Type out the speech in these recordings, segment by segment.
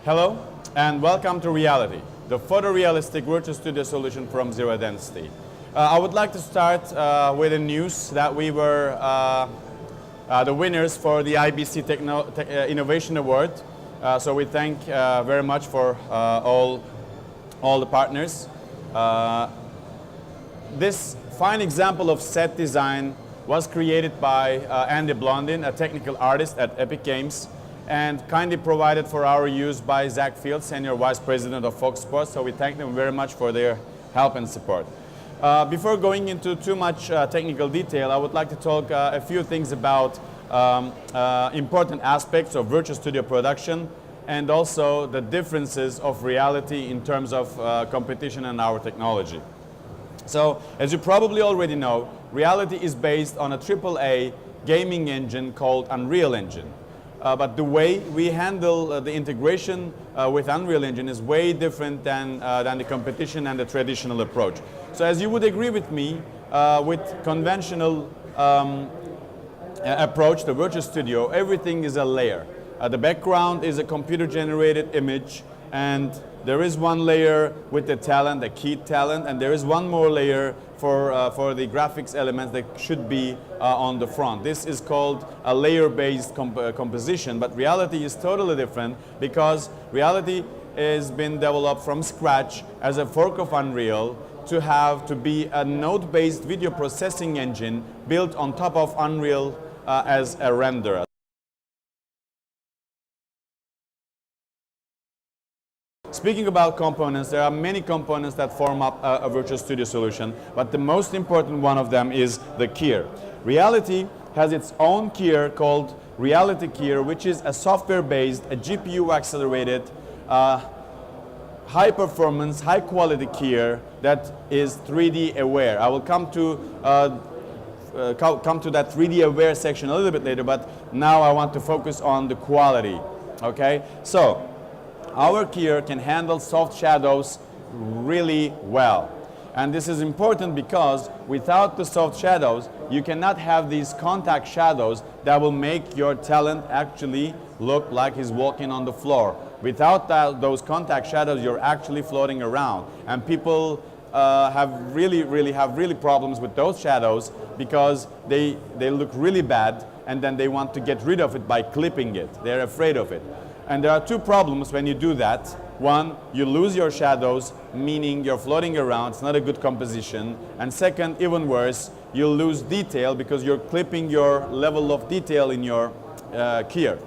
Hello and welcome to Reality, the photorealistic virtual studio solution from Zero Density. I would like to start with the news that we were the winners for the IBC Innovation Award. So we thank very much for all the partners. This fine example of set design was created by Andy Blondin, a technical artist at Epic Games, and kindly provided for our use by Zach Fields, Senior Vice President of Fox Sports. So we thank them very much for their help and support. Before going into too much technical detail, I would like to talk a few things about important aspects of virtual studio production and also the differences of reality in terms of competition and our technology. So, as you probably already know, Reality is based on a AAA gaming engine called Unreal Engine. But the way we handle the integration with Unreal Engine is way different than the competition and the traditional approach. So as you would agree with me, with conventional approach to Virtual Studio, everything is a layer. The background is a computer-generated image, and there is one layer with the talent, the keyed talent, and there is one more layer for the graphics elements that should be on the front. This is called a layer-based composition, but Reality is totally different because Reality has been developed from scratch as a fork of Unreal to be a node-based video processing engine built on top of Unreal as a renderer. Speaking about components, there are many components that form up a Virtual Studio solution, but the most important one of them is the keyer. Reality has its own keyer called Reality Keyer, which is a software-based, a GPU-accelerated, high-performance, high-quality keyer that is 3D aware. I will come to that 3D aware section a little bit later, but now I want to focus on the quality. Okay, so our keyer can handle soft shadows really well. And this is important because without the soft shadows, you cannot have these contact shadows that will make your talent actually look like he's walking on the floor. Without those contact shadows, you're actually floating around. And people have really problems with those shadows because they look really bad, and then they want to get rid of it by clipping it. They're afraid of it. And there are two problems when you do that. One, you lose your shadows, meaning you're floating around, it's not a good composition. And second, even worse, you'll lose detail because you're clipping your level of detail in your keyer.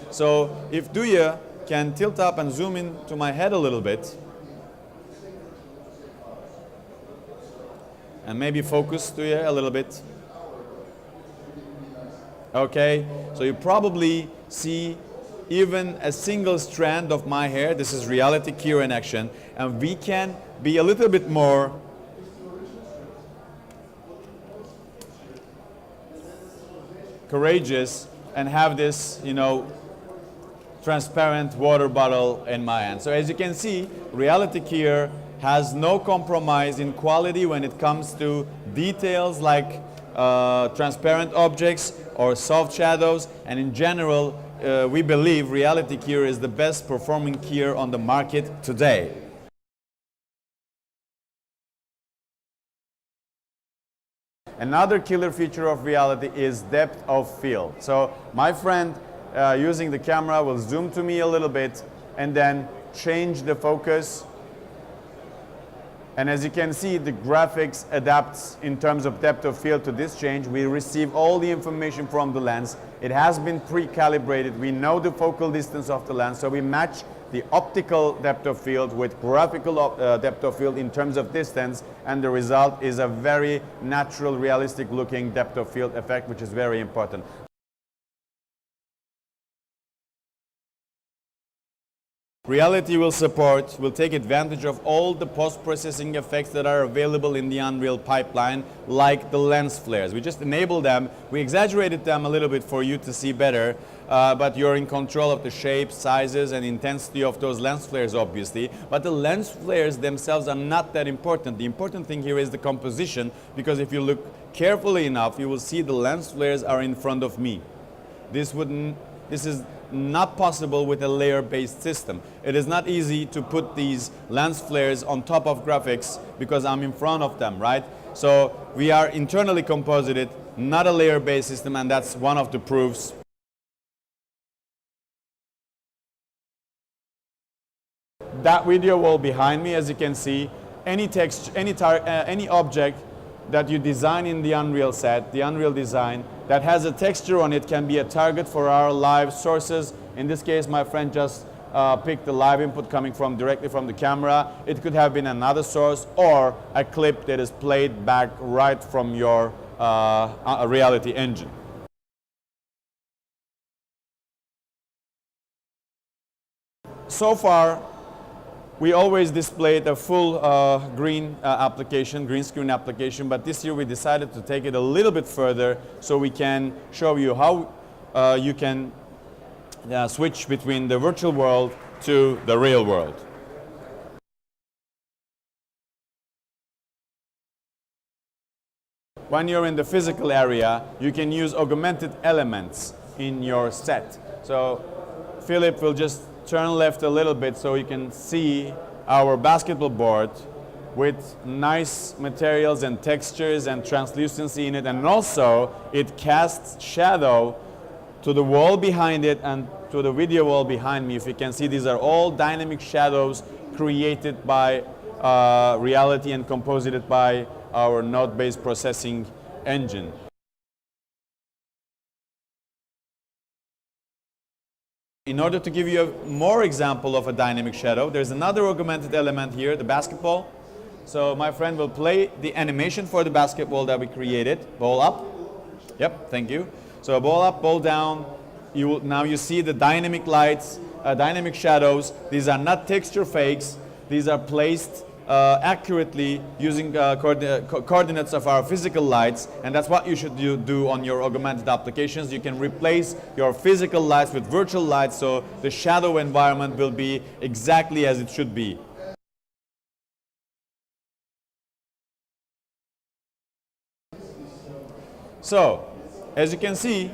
So if Duya can tilt up and zoom in to my head a little bit, and maybe focus Duya a little bit. Okay, so you probably see even a single strand of my hair. This is Reality Keyer in action, and we can be a little bit more courageous and have this, transparent water bottle in my hand. So as you can see, Reality Keyer has no compromise in quality when it comes to details like transparent objects or soft shadows, and in general we believe Reality Keyer is the best performing keyer on the market today. Another killer feature of Reality is depth of field. So my friend using the camera will zoom to me a little bit and then change the focus. And as you can see, the graphics adapts in terms of depth of field to this change. We receive all the information from the lens. It has been pre-calibrated. We know the focal distance of the lens, so we match the optical depth of field with graphical depth of field in terms of distance, and the result is a very natural, realistic looking depth of field effect, which is very important. Reality will take advantage of all the post-processing effects that are available in the Unreal pipeline, like the lens flares. We just enabled them, we exaggerated them a little bit for you to see better, but you're in control of the shapes, sizes, and intensity of those lens flares, obviously. But the lens flares themselves are not that important. The important thing here is the composition, because if you look carefully enough, you will see the lens flares are in front of me. This is not possible with a layer-based system. It is not easy to put these lens flares on top of graphics because I'm in front of them, right? So we are internally composited, not a layer-based system, and that's one of the proofs. That video wall behind me, as you can see, any text, any object that you design in the Unreal set, the Unreal design, that has a texture on it can be a target for our live sources. In this case, my friend just picked the live input coming directly from the camera. It could have been another source or a clip that is played back right from your reality engine. So far, we always displayed a full green screen application, but this year we decided to take it a little bit further so we can show you how you can switch between the virtual world to the real world. When you're in the physical area, you can use augmented elements in your set. So Philip will just turn left a little bit so you can see our basketball board with nice materials and textures and translucency in it, and also it casts shadow to the wall behind it and to the video wall behind me. If you can see, these are all dynamic shadows created by reality and composited by our node-based processing engine. In order to give you a more example of a dynamic shadow, there's another augmented element here, the basketball. So my friend will play the animation for the basketball that we created. Ball up. Yep, thank you. So ball up, ball down. Now you see the dynamic lights, dynamic shadows. These are not texture fakes. These are placed accurately using coordinates of our physical lights, and that's what you should do on your augmented applications. You can replace your physical lights with virtual lights, so the shadow environment will be exactly as it should be. So, as you can see,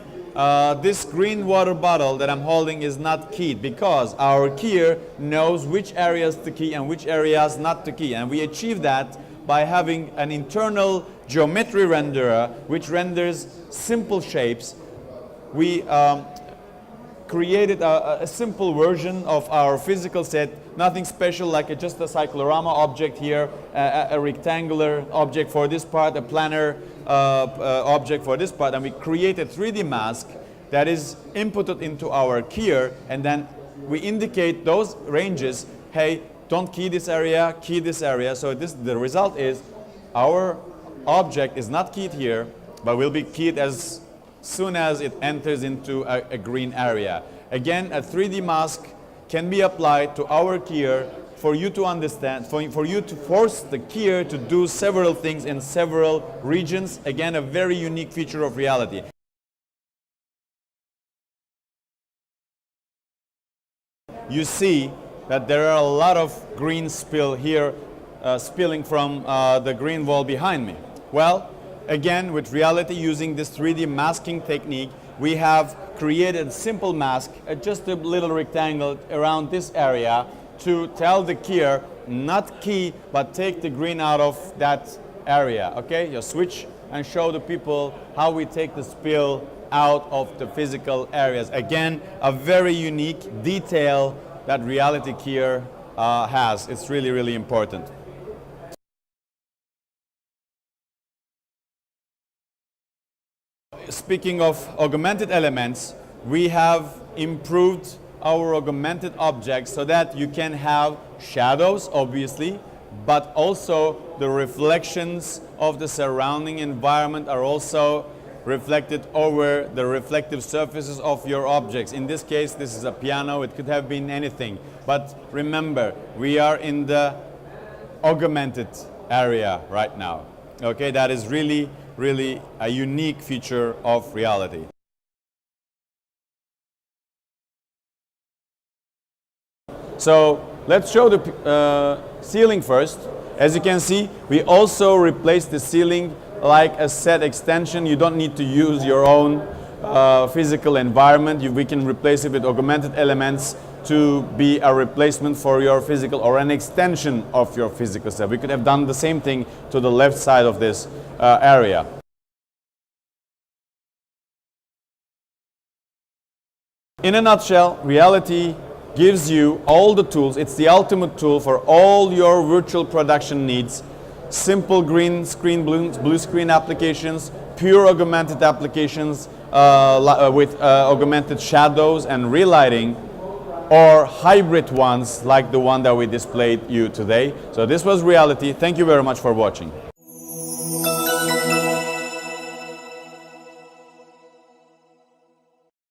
this green water bottle that I'm holding is not keyed because our keyer knows which areas to key and which areas not to key. And we achieve that by having an internal geometry renderer which renders simple shapes. We created a simple version of our physical set, nothing special, like just a cyclorama object here, a rectangular object for this part, a planar object for this part, and we create a 3D mask that is inputted into our keyer, and then we indicate those ranges. Hey, don't key this area, key this area. So the result is our object is not keyed here, but will be keyed as soon as it enters into a green area. Again, a 3D mask can be applied to our keyer for you to understand, for you to force the keyer to do several things in several regions. Again, a very unique feature of reality. You see that there are a lot of green spill here, spilling from the green wall behind me. Well, again, with reality, using this 3D masking technique, we have created a simple mask, just a little rectangle around this area, to tell the keyer not key, but take the green out of that area. Okay, you switch and show the people how we take the spill out of the physical areas. Again, a very unique detail that reality keyer has. It's really, really important. Speaking of augmented elements, we have improved our augmented objects so that you can have shadows, obviously, but also the reflections of the surrounding environment are also reflected over the reflective surfaces of your objects. In this case, this is a piano. It could have been anything. But remember, we are in the augmented area right now. Okay, that is really, really a unique feature of reality. So let's show the ceiling first. As you can see, we also replaced the ceiling like a set extension. You don't need to use your own physical environment. We can replace it with augmented elements to be a replacement for your physical or an extension of your physical set. We could have done the same thing to the left side of this area. In a nutshell, reality gives you all the tools. It's the ultimate tool for all your virtual production needs. Simple green screen, blue screen applications, pure augmented applications with augmented shadows and relighting, or hybrid ones like the one that we displayed you today. So this was reality. Thank you very much for watching.